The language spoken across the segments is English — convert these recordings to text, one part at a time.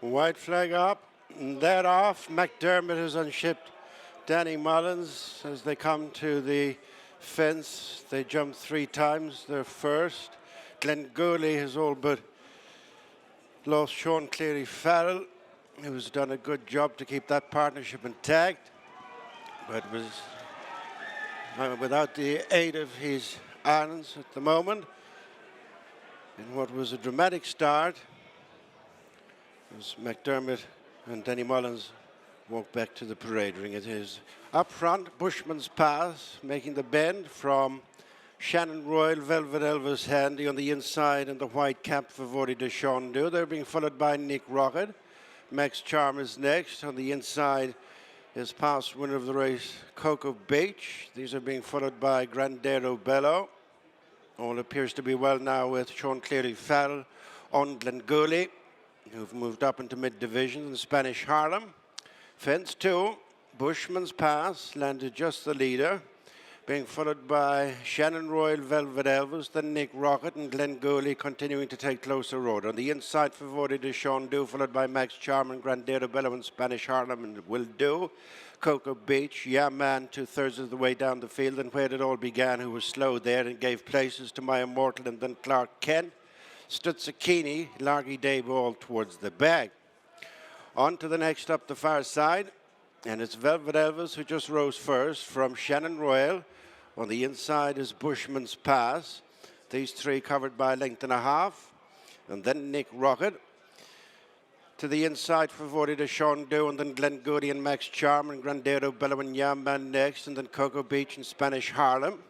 White flag up. And that off. McDermott has unshipped Danny Mullins as they come to the fence. They jump 3 times. They're first. Glenn Gooley has all but lost Sean Cleary Farrell, who's done a good job to keep that partnership intact, but was without the aid of his irons at the moment. In what was a dramatic start, as McDermott and Danny Mullins walk back to the parade ring. It is up front, Bushman's Pass, making the bend from Shannon Royal, Velvet Elvis handy on the inside, and the white cap for Vody de Chandu. They're being followed by Nick Rockett. Max Charm is next. On the inside is past winner of the race, Coco Beach. These are being followed by Grandero Bello. All appears to be well now with Sean Cleary Farrell on Glenn Gooley, who've moved up into mid-division in Spanish Harlem. Fence 2, Bushman's Pass, landed just the leader, being followed by Shannon Royal, Velvet Elvis, then Nick Rockett and Glenn Gooley continuing to take closer road. On the inside for Vody de Chandu, followed by Max Charm and Grandero Bello in Spanish Harlem and Will Do. Coco Beach, Yeah Man, 2/3 of the way down the field, and where it all began, who was slow there and gave places to My Immortal and then Clark Kent. Stutzikini, Largy Dayball towards the back. On to the next up the far side, and it's Velvet Elvis who just rose first from Shannon Royal. On the inside is Bushman's Pass. These 3 covered by a length and a half. And then Nick Rockett. To the inside for Vody de Chandu, and then Glenn Goody and Max Charm and Grandero Bello and Yamban next, and then Coco Beach and Spanish Harlem.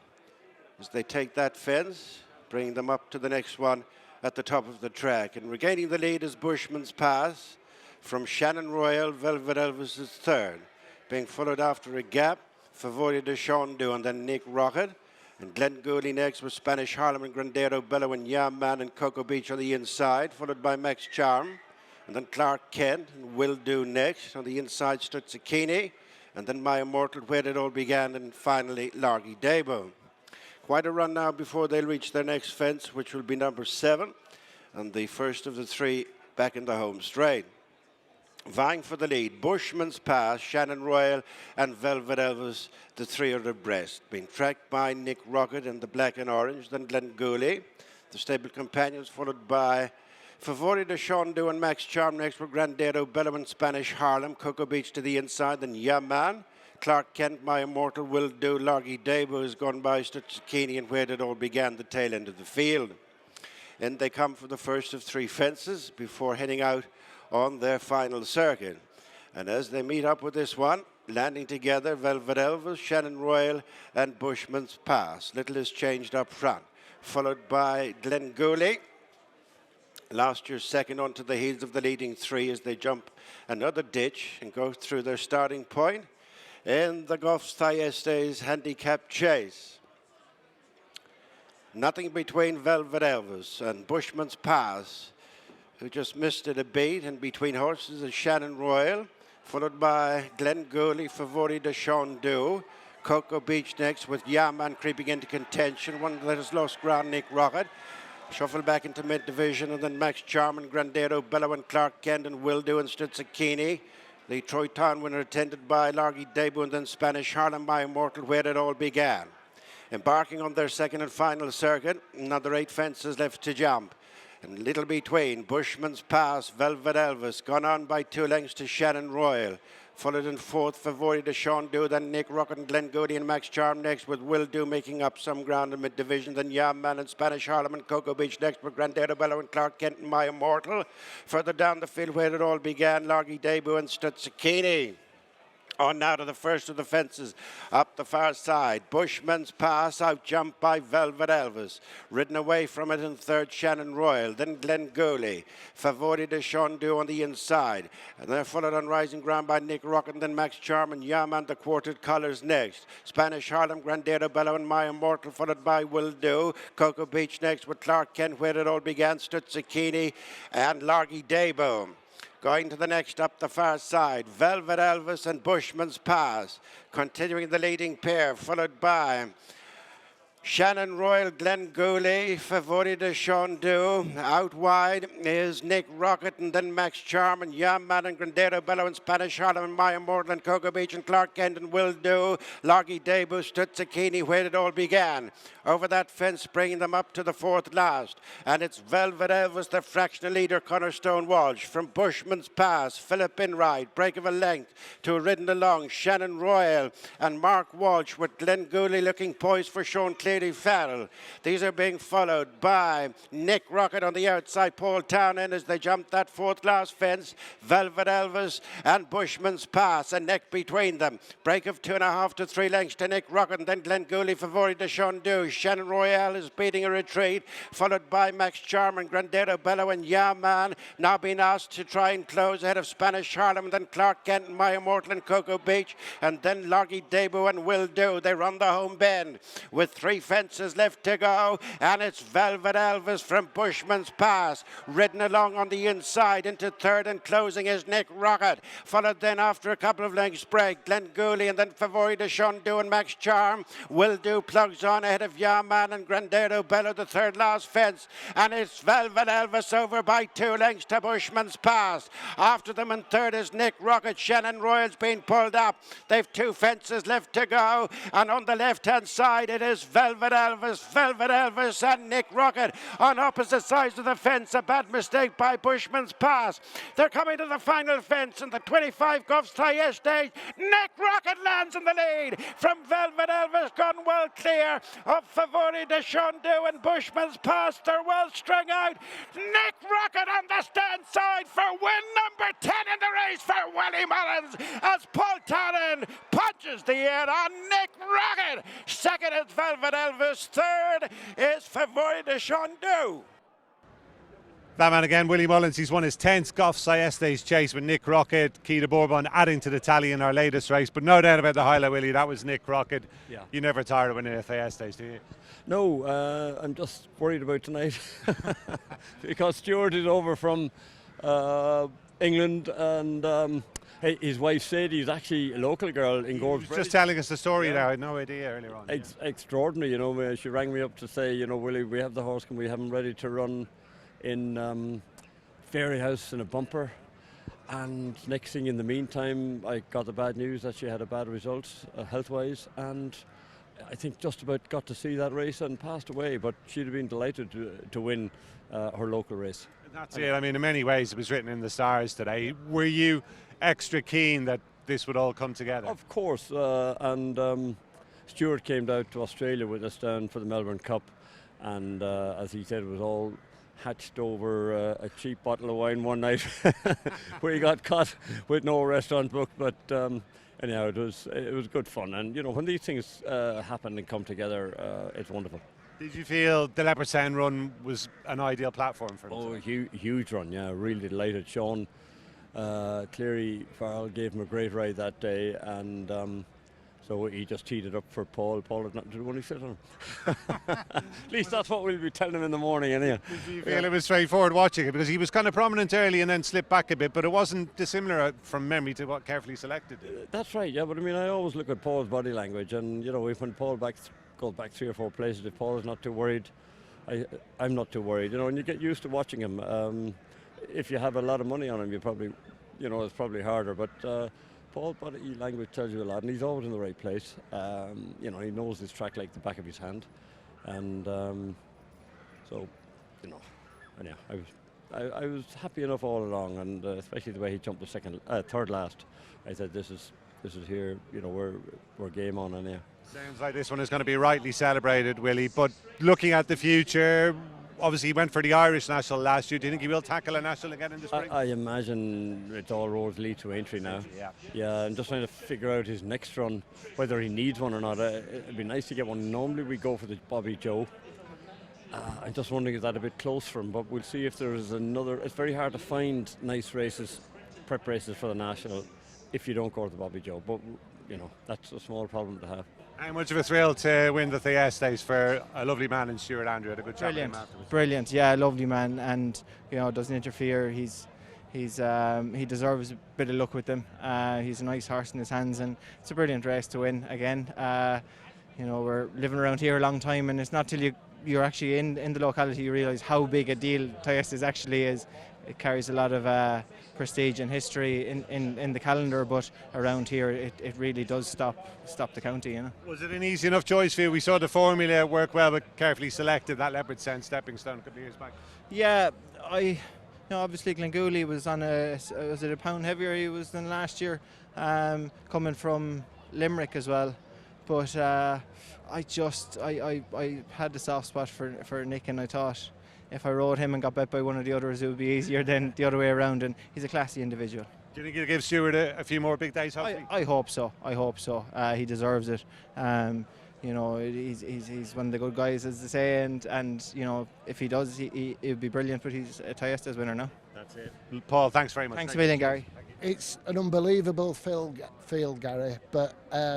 As they take that fence, bringing them up to the next one at the top of the track. And regaining the lead is Bushman's Pass from Shannon Royal, Velvet Elvis is third. Being followed after a gap for Vody de Chandu, and then Nick Rockett. And Glenn Gooley next with Spanish Harlem and Grandero Bello and Yam Man and Coco Beach on the inside, followed by Max Charm. And then Clark Kent and Will Do next. On the inside, Stutzikini. And then My Immortal, where it all began. And finally, Largy Dabo. Quite a run now before they'll reach their next fence, which will be number 7. And the first of the 3 back in the home straight. Vying for the lead, Bushman's Pass, Shannon Royal and Velvet Elvis, the 3 are abreast. Being tracked by Nick Rockett in the black and orange, then Glenn Gooley. The stable companions followed by Vody de Chandu and Max Charm next with Grandero Bello and Spanish Harlem. Coco Beach to the inside, then Yaman. Clark Kent, My Immortal, Will Do. Largy Dabo has gone by Stutzikini, and where it all began, the tail end of the field. In they come for the first of 3 fences before heading out on their final circuit. And as they meet up with this one, landing together, Velvet Elvis, Shannon Royal and Bushman's Pass. Little is changed up front, followed by Glenn Gooley. Last year's second onto the heels of the leading 3 as they jump another ditch and go through their starting point in the Goffs Thyestes Handicap Chase. Nothing between Velvet Elvis and Bushman's Pass, who just missed it a beat, and between horses is Shannon Royal, followed by Glenn Gooley for Vody de Chandu. Coco Beach next with Yaman creeping into contention. One that has lost ground, Nick Rockett. Shuffle back into mid-division, and then Max Charm and Grandero Bello and Clark Kent and Will Do and Stutzikini. The Troy Town winner attended by Largy Dabo, and then Spanish Harlem, My Immortal, where it all began. Embarking on their second and final circuit, another 8 fences left to jump. And little between, Bushman's Pass, Velvet Elvis, gone on by 2 lengths to Shannon Royal. Followed in 4th for Vody de Chandu, then Nick Rockett and Glenn Goody and Max Charm next, with Will Do making up some ground in mid-division, then Yam Man and Spanish Harlem and Coco Beach next, with Grandero Bello and Clark Kent and My Immortal. Further down the field where it all began, Largy Dabo and Stutzikini. On now to the first of the fences, up the far side. Bushman's Pass, out jumped by Velvet Elvis. Ridden away from it in 3rd, Shannon Royal. Then Glenn Gooley. Vody de Chandu on the inside. And they're followed on rising ground by Nick Rockett, and then Max Charm and Yaman, the quartered colours next. Spanish Harlem, Grandero Bello and My Immortal, followed by Will Do. Coco Beach next with Clark Kent, where it all began, Stutzikini and Largy Dabo. Going to the next up the far side, Velvet Elvis and Bushman's Pass. Continuing the leading pair, followed by Shannon Royal, Glenn Gooley, Favori de Shondu. Out wide is Nick Rockett and then Max Charm and Yam Man and Grandero Bello and Spanish Harlem and Maya Mortal and Cocoa Beach and Clark Kent and Will Do. Loggy Debut, Stutzucchini, where it all began. Over that fence, bringing them up to the fourth last. And it's Velvet Elvis, the fractional leader, Cornerstone Walsh. From Bushman's Pass, Philip Inride, break of a length to ridden along Shannon Royal and Mark Walsh with Glenn Gooley looking poised for Sean Cleary Farrell. These are being followed by Nick Rockett on the outside, Paul Townend as they jump that fourth last fence. Velvet Elvis and Bushman's Pass, a neck between them. Break of 2.5 to 3 lengths to Nick Rockett and then Glenn Gooley, Favori de Shondu. Shannon Royale is beating a retreat, followed by Max Charm and Grandero Bello and Yaman, now being asked to try and close ahead of Spanish Harlem, and then Clark Kent and Maya Mortal and Cocoa Beach, and then Loggy Debut and Will Do. They run the home bend with 3 fences left to go, and it's Velvet Elvis from Bushman's Pass, ridden along on the inside into third, and closing is Nick Rockett, followed then after a couple of lengths break, Glenn Gooley and then Favori de Shondu and Max Charm. Will Do plugs on ahead of Yaman and Grandero Bello, the third last fence, and it's Velvet Elvis over by 2 lengths to Bushman's Pass. After them in third is Nick Rockett. Shannon Royal's been pulled up. They've 2 fences left to go, and on the left-hand side it is Velvet Elvis and Nick Rockett on opposite sides of the fence. A bad mistake by Bushman's Pass. They're coming to the final fence in the 25 Goffs Thyestes. Nick Rockett lands in the lead from Velvet Elvis, gone well clear of Favori de Shondu and Bushman's Pass. They're well strung out. Nick Rockett on the stand side for win number 10 in the race for Willie Mullins as Paul Townend punches the air on Nick Rockett. Second is Velvet Elvis. Third is Favori de Shondu. That man again, Willie Mullins. He's won his 10th Goffs Thyestes Chase with Nick Rockett, Key de Bourbon, adding to the tally in our latest race. But no doubt about the highlight, Willie. That was Nick Rockett. Yeah. You never tired of winning a Thyestes, do you? No, I'm just worried about tonight because Stuart is over from England, and his wife said he's actually a local girl in Gorbs. Just telling us the story there. I had no idea earlier on. It's extraordinary, you know. She rang me up to say, you know, Willie, we have the horse, can we have him ready to run in Fairy House in a bumper? And next thing, in the meantime, I got the bad news that she had a bad result health-wise, and I think just about got to see that race and passed away, but she'd have been delighted to win her local race. That's it. I mean, in many ways, it was written in the stars today. Were you extra keen that this would all come together? Of course, and Stuart came down to Australia with us down for the Melbourne Cup, and as he said, it was all hatched over a cheap bottle of wine one night where he got caught with no restaurant book, but anyhow, it was good fun. And you know, when these things happen and come together, it's wonderful. Did you feel the Leopardstown run was an ideal platform for him? Oh, huge run, yeah, really delighted. Sean Cleary Farrell gave him a great ride that day, and so he just teed it up for Paul. Paul had nothing to do when he sit on him. At least that's what we'll be telling him in the morning, anyhow. Did you feel it was straightforward watching it? Because he was kind of prominent early and then slipped back a bit, but it wasn't dissimilar from memory to what carefully selected. That's right, yeah, but I mean, I always look at Paul's body language, and you know, when Paul goes back 3 or 4 places, if Paul is not too worried, I'm not too worried, you know, and you get used to watching him. If you have a lot of money on him, you probably, you know, it's probably harder, but Paul's body language tells you a lot, and he's always in the right place. You know, he knows this track like the back of his hand, and so, you know, anyhow, I was happy enough all along, and especially the way he jumped the third last. I said, this is here, you know, we're game on anyhow. Sounds like this one is going to be rightly celebrated, Willie. But looking at the future, obviously he went for the Irish National last year. Do you think he will tackle a National again in the spring? I imagine it's all roads lead to Aintree now. Yeah, I'm just trying to figure out his next run, whether he needs one or not. It'd be nice to get one. Normally we go for the Bobby Joe. I'm just wondering, is that a bit close for him? But we'll see if there's another. It's very hard to find nice races, prep races for the National, if you don't go to the Bobby Joe. But you know, that's a small problem to have. How much of a thrill to win the Thyestes for a lovely man in Stuart Andrew. Had a good chat with him afterwards. Brilliant, yeah, lovely man, and you know, doesn't interfere. He deserves a bit of luck with them. He's a nice horse in his hands, and it's a brilliant race to win again. you know, we're living around here a long time, and it's not till you're actually in the locality you realise how big a deal Thyestes actually is. It carries a lot of prestige and history in the calendar, but around here it really does stop the county, you know. Was it an easy enough choice for you? We saw the formula work well, but carefully selected that Leopard Scent stepping stone a couple of years back. Yeah, obviously Glengooley was on was it a pound heavier he was than last year, coming from Limerick as well, but I had the soft spot for Nick, and I thought if I rode him and got bet by one of the others, it would be easier than the other way around, and he's a classy individual. Do you think he'll give Stewart a few more big days, hopefully? I hope so. He deserves it. You know, he's one of the good guys, as they say, and you know, if he does, it would be brilliant, but he's a Thyestes winner now. That's it. Paul, thanks very much. Thanks a million, Gary. It's an unbelievable field, Gary, but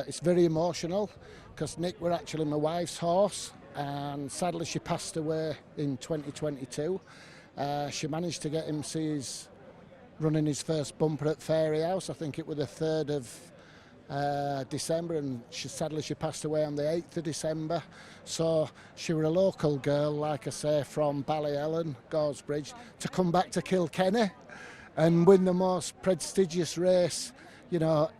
it's very emotional because Nick were actually my wife's horse, and sadly she passed away in 2022. She managed to get him running his first bumper at Fairy House. I think it was the 3rd of December, and sadly she passed away on the 8th of December. So she were a local girl, like I say, from Ballyellen, Gorsbridge, to come back to Kilkenny and win the most prestigious race, you know,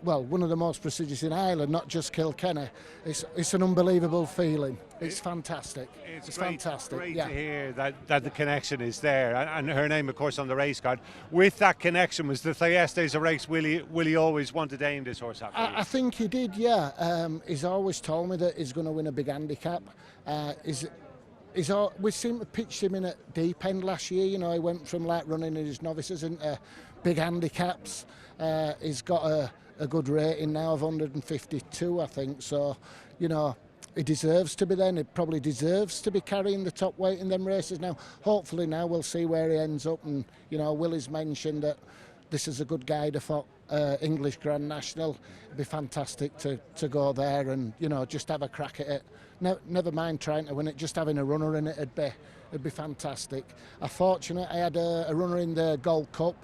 one of the most prestigious in Ireland, not just Kilkenny. It's an unbelievable feeling. It's fantastic. It's fantastic. Great to hear that the connection is there, and her name, of course, on the race card. With that connection, was the Thyestes a race Willie always wanted to aim this horse at? I think he did, yeah. He's always told me that he's going to win a big handicap. We seem to pitch him in at deep end last year. You know, he went from like running in his novices into big handicaps. He's got a good rating now of 152, I think. So, you know, he deserves to be then. He probably deserves to be carrying the top weight in them races now. Hopefully now we'll see where he ends up. And, you know, Willie's mentioned that this is a good guide for English Grand National. It'd be fantastic to go there and, you know, just have a crack at it. Never mind trying to win it, just having a runner in it it'd be fantastic. I'm fortunate I had a runner in the Gold Cup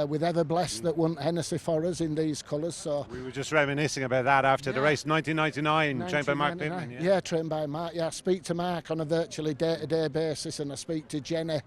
with Everblessed that won Hennessy for us in these colours. So we were just reminiscing about that after the race, 1999, trained by Mark Pittman. Yeah, trained by Mark. Yeah, I speak to Mark on a virtually day-to-day basis, and I speak to Jenny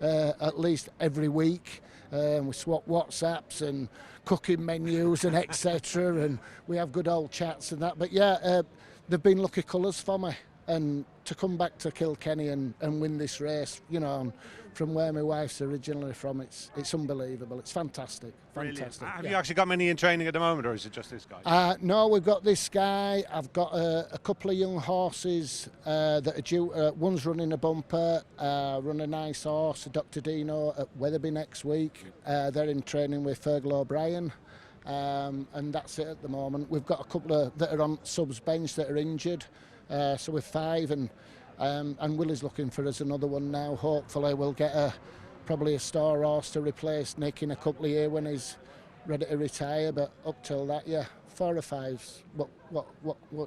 at least every week. We swap WhatsApps and cooking menus and etc. and we have good old chats and that. But yeah, they've been lucky colours for me, and to come back to Kilkenny and win this race, you know, from where my wife's originally from, it's unbelievable. It's fantastic. Fantastic. Have you actually got many in training at the moment, or is it just this guy? No, we've got this guy. I've got a couple of young horses that are due. One's running a bumper, run a nice horse, Dr. Dino at Wetherby next week. They're in training with Fergal O'Brien. And that's it at the moment. We've got a couple that are on subs bench that are injured, so we're 5, and Willie's looking for us another one now. Hopefully we'll get probably a star horse to replace Nick in a couple of years when he's ready to retire, but up till that, yeah, 4 or 5's what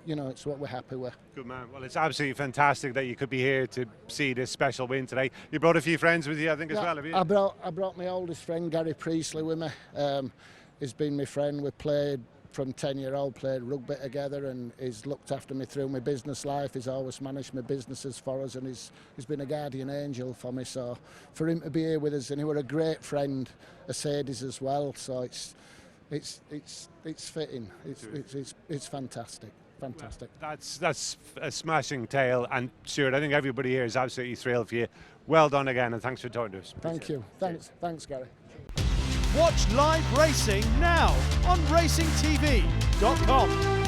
you know, it's what we're happy with. Good man. Well, it's absolutely fantastic that you could be here to see this special win today. You brought a few friends with you, I think, as well, have you? I brought my oldest friend Gary Priestley with me. He's been my friend. We played from 10-year-old, played rugby together, and he's looked after me through my business life. He's always managed my businesses for us, and he's been a guardian angel for me. So for him to be here with us, and he were a great friend of Sadie's as well. So it's fitting. It's fantastic. Fantastic. Well, that's a smashing tale, and Stuart, I think everybody here is absolutely thrilled for you. Well done again, and thanks for talking to us. Thank you. Thanks, Gary. Watch live racing now on racingtv.com.